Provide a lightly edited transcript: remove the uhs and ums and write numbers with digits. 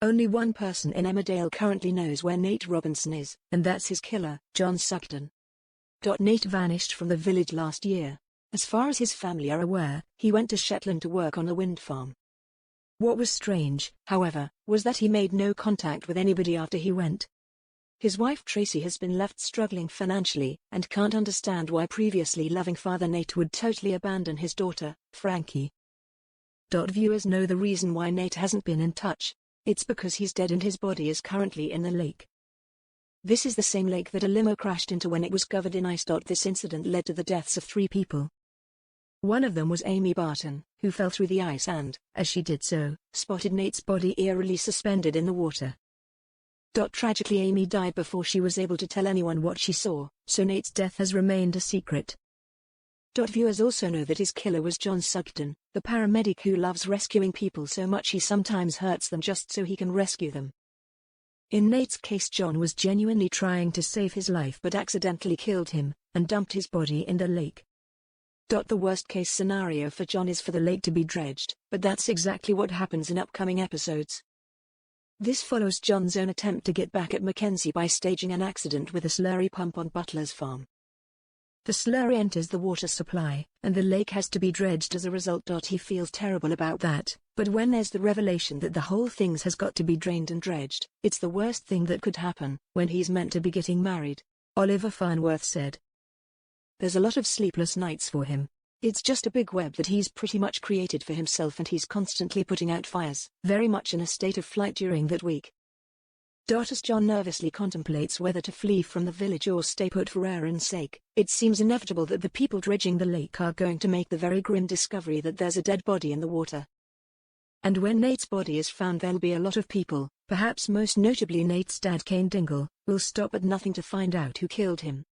Only one person in Emmerdale currently knows where Nate Robinson is, and that's his killer, John Sugden. Nate vanished from the village last year. As far as his family are aware, he went to Shetland to work on a wind farm. What was strange, however, was that he made no contact with anybody after he went. His wife Tracy has been left struggling financially, and can't understand why previously loving father Nate would totally abandon his daughter, Frankie. Viewers know the reason why Nate hasn't been in touch. It's because he's dead and his body is currently in the lake. This is the same lake that a limo crashed into when it was covered in ice. This incident led to the deaths of 3 people. One of them was Amy Barton, who fell through the ice and, as she did so, spotted Nate's body eerily suspended in the water. Tragically, Amy died before she was able to tell anyone what she saw, so Nate's death has remained a secret. Viewers also know that his killer was John Sugden, the paramedic who loves rescuing people so much he sometimes hurts them just so he can rescue them. In Nate's case, John was genuinely trying to save his life but accidentally killed him, and dumped his body in the lake. The worst-case scenario for John is for the lake to be dredged, but that's exactly what happens in upcoming episodes. This follows John's own attempt to get back at Mackenzie by staging an accident with a slurry pump on Butler's farm. The slurry enters the water supply, and the lake has to be dredged as a result. He feels terrible about that, but when there's the revelation that the whole thing has got to be drained and dredged, it's the worst thing that could happen, when he's meant to be getting married, Oliver Farnworth said. There's a lot of sleepless nights for him. It's just a big web that he's pretty much created for himself, and he's constantly putting out fires, very much in a state of flight during that week. As John nervously contemplates whether to flee from the village or stay put for Aaron's sake, it seems inevitable that the people dredging the lake are going to make the very grim discovery that there's a dead body in the water. And when Nate's body is found, there'll be a lot of people, perhaps most notably Nate's dad Kane Dingle, will stop at nothing to find out who killed him.